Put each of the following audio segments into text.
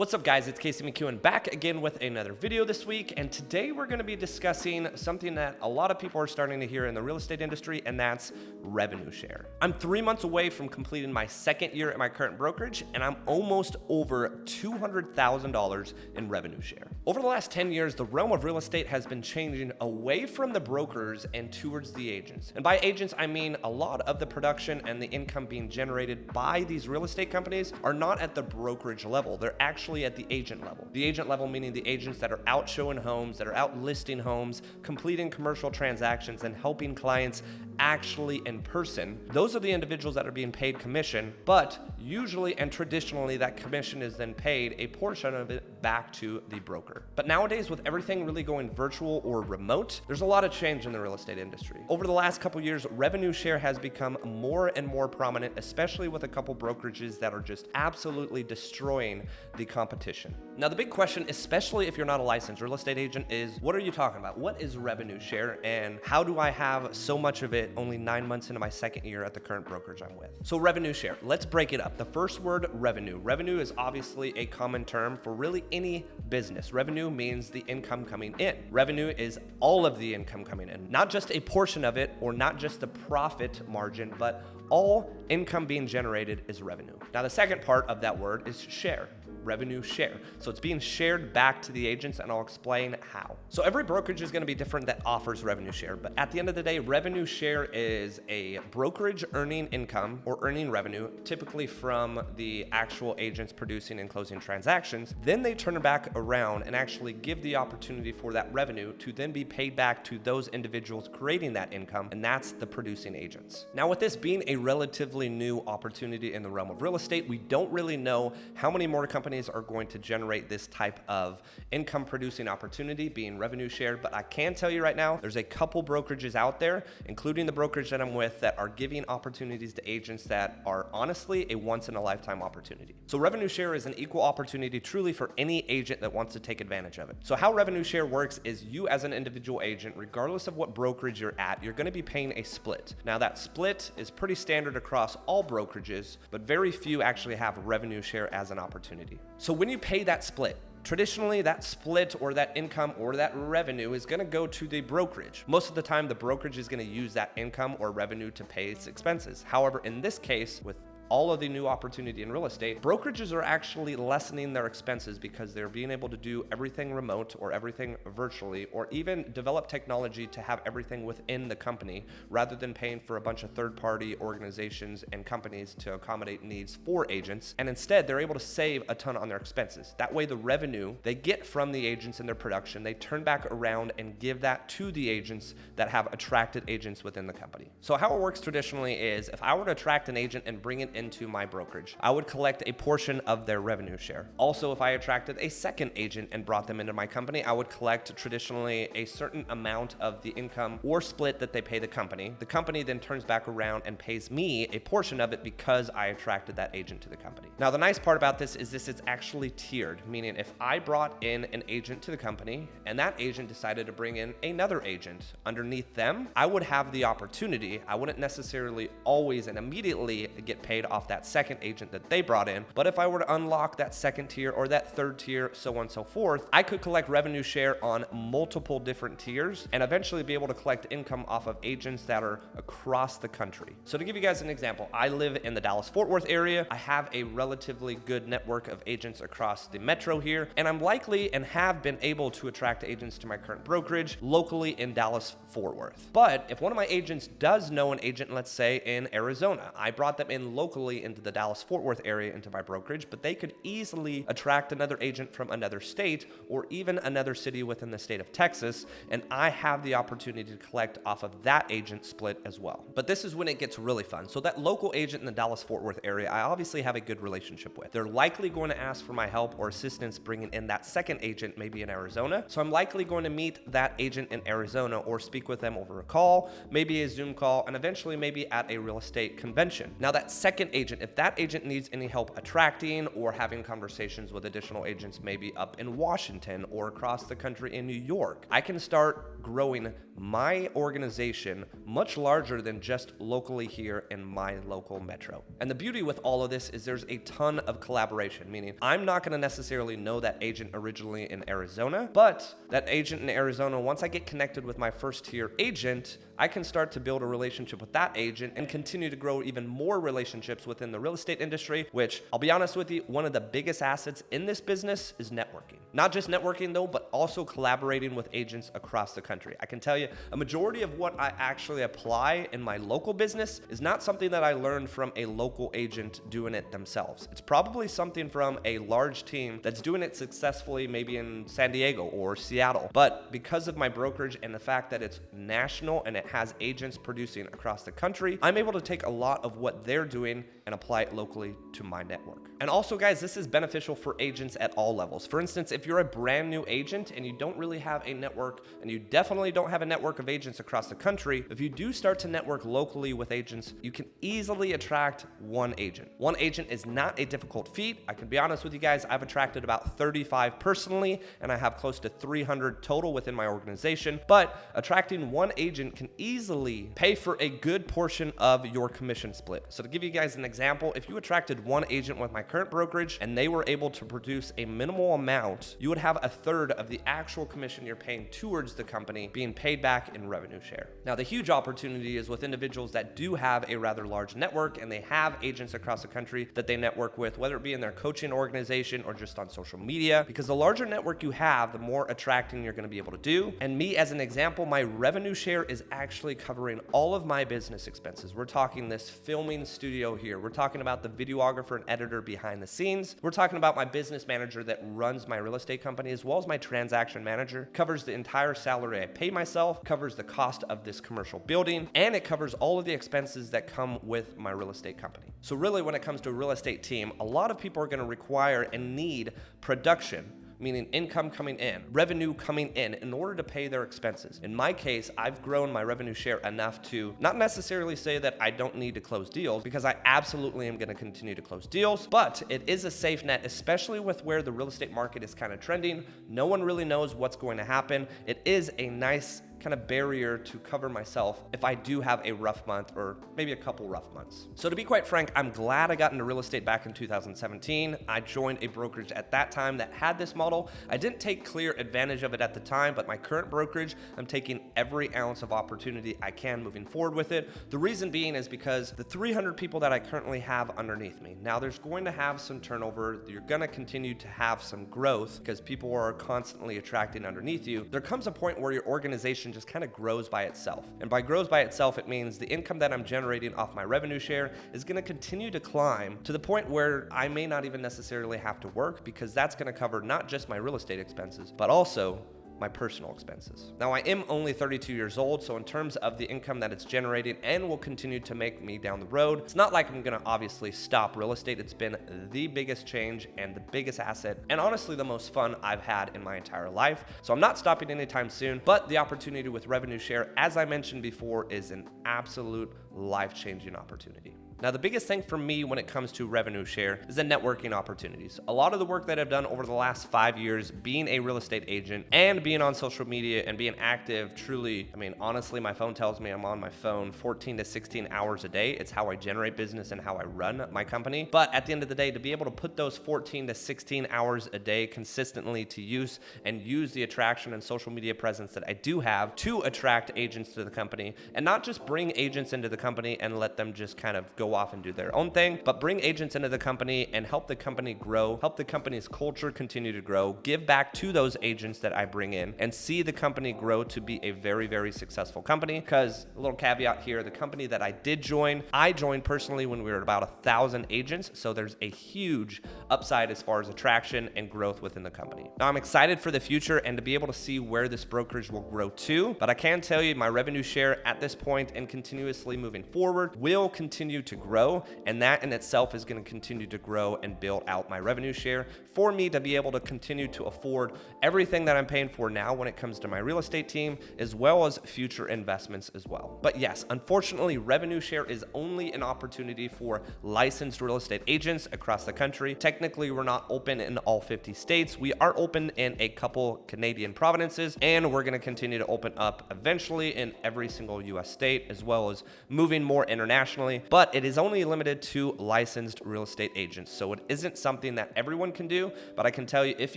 What's up guys, it's McKeown back again with another video this week, and today we're going to be discussing something that a lot of people are starting to hear in the real estate industry, and that's revenue share. I'm 3 months away from completing my second year at my current brokerage, and I'm almost over $200,000 in revenue share. Over the last 10 years, the realm of real estate has been changing away from the brokers and towards the agents. And by agents, I mean a lot of the production and the income being generated by these real estate companies are not at the brokerage level. They're actually at the agent level. The agent level meaning the agents that are out showing homes, that are out listing homes, completing commercial transactions, and helping clients actually in person. Those are the individuals that are being paid commission, but usually and traditionally that commission is then paid a portion of it back to the broker. But nowadays, with everything really going virtual or remote, there's a lot of change in the real estate industry. Over the last couple years, revenue share has become more and more prominent, especially with a couple brokerages that are just absolutely destroying the competition. Now, the big question, especially if you're not a licensed real estate agent, is what are you talking about? What is revenue share, and how do I have so much of it only 9 months into my second year at the current brokerage I'm with? So revenue share, let's break it up. The first word, revenue. Revenue is obviously a common term for really any business. Revenue means the income coming in. Revenue is all of the income coming in, not just a portion of it or not just the profit margin, but all income being generated is revenue. Now, the second part of that word is share. Revenue share. So it's being shared back to the agents, and I'll explain how. So every brokerage is going to be different that offers revenue share, but at the end of the day, revenue share is a brokerage earning income or earning revenue, typically from the actual agents producing and closing transactions. Then they turn it back around and actually give the opportunity for that revenue to then be paid back to those individuals creating that income, and that's the producing agents. Now, with this being a relatively new opportunity in the realm of real estate, we don't really know how many more companies are going to generate this type of income producing opportunity being revenue shared, but I can tell you right now, there's a couple brokerages out there, including the brokerage that I'm with, that are giving opportunities to agents that are honestly a once in a lifetime opportunity. So revenue share is an equal opportunity truly for any agent that wants to take advantage of it. So how revenue share works is you as an individual agent, regardless of what brokerage you're at, you're going to be paying a split. Now that split is pretty standard across all brokerages, but very few actually have revenue share as an opportunity. So when you pay that split, traditionally, that split or that income or that revenue is going to go to the brokerage. Most of the time, the brokerage is going to use that income or revenue to pay its expenses. However, in this case, with all of the new opportunity in real estate, brokerages are actually lessening their expenses because they're being able to do everything remote or everything virtually, or even develop technology to have everything within the company rather than paying for a bunch of third-party organizations and companies to accommodate needs for agents. And instead, they're able to save a ton on their expenses. That way, the revenue they get from the agents in their production, they turn back around and give that to the agents that have attracted agents within the company. So how it works traditionally is if I were to attract an agent and bring it into my brokerage, I would collect a portion of their revenue share. Also, if I attracted a second agent and brought them into my company, I would collect traditionally a certain amount of the income or split that they pay the company. The company then turns back around and pays me a portion of it because I attracted that agent to the company. Now, the nice part about this is it's actually tiered, meaning if I brought in an agent to the company and that agent decided to bring in another agent underneath them, I would have the opportunity. I wouldn't necessarily always and immediately get paid off that second agent that they brought in. But if I were to unlock that second tier or that third tier, so on and so forth, I could collect revenue share on multiple different tiers and eventually be able to collect income off of agents that are across the country. So to give you guys an example, I live in the Dallas-Fort Worth area. I have a relatively good network of agents across the metro here, and I'm likely and have been able to attract agents to my current brokerage locally in Dallas-Fort Worth. But if one of my agents does know an agent, let's say in Arizona, I brought them in locally into the Dallas-Fort Worth area into my brokerage, but they could easily attract another agent from another state or even another city within the state of Texas, and I have the opportunity to collect off of that agent split as well. But this is when it gets really fun. So that local agent in the Dallas-Fort Worth area, I obviously have a good relationship with. They're likely going to ask for my help or assistance bringing in that second agent, maybe in Arizona. So I'm likely going to meet that agent in Arizona or speak with them over a call, maybe a Zoom call, and eventually maybe at a real estate convention. Now that second second agent, if that agent needs any help attracting or having conversations with additional agents, maybe up in Washington or across the country in New York, I can start growing my organization much larger than just locally here in my local metro. And the beauty with all of this is there's a ton of collaboration, meaning I'm not going to necessarily know that agent originally in Arizona, but that agent in Arizona, once I get connected with my first tier agent, I can start to build a relationship with that agent and continue to grow even more relationships within the real estate industry, which I'll be honest with you, one of the biggest assets in this business is networking. Not just networking though, but also collaborating with agents across the country. I can tell you a majority of what I actually apply in my local business is not something that I learned from a local agent doing it themselves. It's probably something from a large team that's doing it successfully, maybe in San Diego or Seattle. But because of my brokerage and the fact that it's national and it has agents producing across the country, I'm able to take a lot of what they're doing and apply it locally to my network. And also guys, this is beneficial for agents at all levels. For instance, if you're a brand new agent and you don't really have a network, and you definitely don't have a network of agents across the country, if you do start to network locally with agents, you can easily attract one agent. One agent is not a difficult feat. I can be honest with you guys, I've attracted about 35 personally, and I have close to 300 total within my organization. But attracting one agent can easily pay for a good portion of your commission split. So to give you guys an example, if you attracted one agent with my current brokerage and they were able to produce a minimal amount, you would have a third of the actual commission you're paying towards the company being paid back in revenue share. Now, the huge opportunity is with individuals that do have a rather large network and they have agents across the country that they network with, whether it be in their coaching organization or just on social media, because the larger network you have, the more attracting you're going to be able to do. And me, as an example, my revenue share is actually covering all of my business expenses. We're talking this filming studio here. We're talking about the videographer and editor behind the scenes. We're talking about my business manager that runs my real estate company, as well as my transaction manager, covers the entire salary I pay myself, covers the cost of this commercial building, and it covers all of the expenses that come with my real estate company. So really, when it comes to a real estate team, a lot of people are going to require and need production, meaning income coming in, revenue coming in order to pay their expenses. In my case, I've grown my revenue share enough to not necessarily say that I don't need to close deals, because I absolutely am going to continue to close deals, but it is a safe net, especially with where the real estate market is kind of trending. No one really knows what's going to happen. It is a nice kind of barrier to cover myself if I do have a rough month or maybe a couple rough months. So to be quite frank, I'm glad I got into real estate back in 2017. I joined a brokerage at that time that had this model. I didn't take clear advantage of it at the time, but my current brokerage, I'm taking every ounce of opportunity I can moving forward with it. The reason being is because the 300 people that I currently have underneath me, now there's going to have some turnover. You're going to continue to have some growth because people are constantly attracting underneath you. There comes a point where your organization just kind of grows by itself. And by grows by itself, it means the income that I'm generating off my revenue share is going to continue to climb to the point where I may not even necessarily have to work, because that's going to cover not just my real estate expenses, but also my personal expenses. Now, I am only 32 years old, so in terms of the income that it's generating and will continue to make me down the road, it's not like I'm gonna obviously stop real estate. It's been the biggest change and the biggest asset, and honestly the most fun I've had in my entire life. So I'm not stopping anytime soon, but the opportunity with revenue share, as I mentioned before, is an absolute life-changing opportunity. Now, the biggest thing for me when it comes to revenue share is the networking opportunities. A lot of the work that I've done over the last 5 years being a real estate agent and being on social media and being active, truly, I mean, honestly, my phone tells me I'm on my phone 14 to 16 hours a day. It's how I generate business and how I run my company. But at the end of the day, to be able to put those 14 to 16 hours a day consistently to use and use the attraction and social media presence that I do have to attract agents to the company, and not just bring agents into the company and let them just kind of go off and do their own thing, but bring agents into the company and help the company grow, help the company's culture continue to grow, give back to those agents that I bring in, and see the company grow to be a very, very successful company. Because a little caveat here, the company that I did join, I joined personally when we were at about 1,000 agents, so there's a huge upside as far as attraction and growth within the company. Now, I'm excited for the future and to be able to see where this brokerage will grow to, but I can tell you my revenue share at this point and continuously moving moving forward will continue to grow, and that in itself is going to continue to grow and build out my revenue share for me to be able to continue to afford everything that I'm paying for now when it comes to my real estate team, as well as future investments as well. But yes, unfortunately, revenue share is only an opportunity for licensed real estate agents across the country. Technically, we're not open in all 50 states. We are open in a couple Canadian provinces, and we're going to continue to open up eventually in every single US state, as well as moving more internationally. But it is only limited to licensed real estate agents. So it isn't something that everyone can do, but I can tell you, if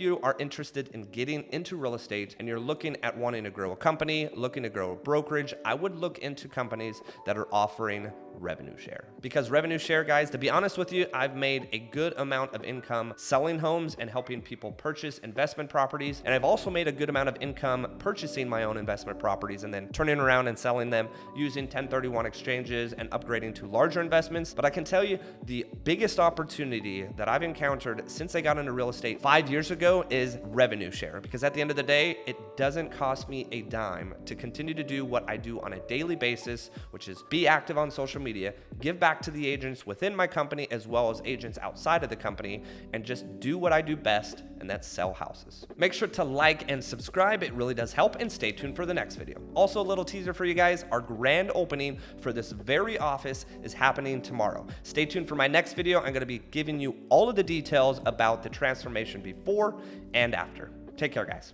you are interested in getting into real estate and you're looking at wanting to grow a company, looking to grow a brokerage, I would look into companies that are offering revenue share. Because revenue share, guys, to be honest with you, I've made a good amount of income selling homes and helping people purchase investment properties. And I've also made a good amount of income purchasing my own investment properties and then turning around and selling them using 1031 exchanges and upgrading to larger investments. But I can tell you, the biggest opportunity that I've encountered since I got into real estate 5 years ago is revenue share. Because at the end of the day, it doesn't cost me a dime to continue to do what I do on a daily basis, which is be active on social media, give back to the agents within my company as well as agents outside of the company, and just do what I do best, and that's sell houses. Make sure to like and subscribe. It really does help, and stay tuned for the next video. Also, a little teaser for you guys. Our grand opening for this very office is happening tomorrow. Stay tuned for my next video. I'm going to be giving you all of the details about the transformation before and after. Take care, guys.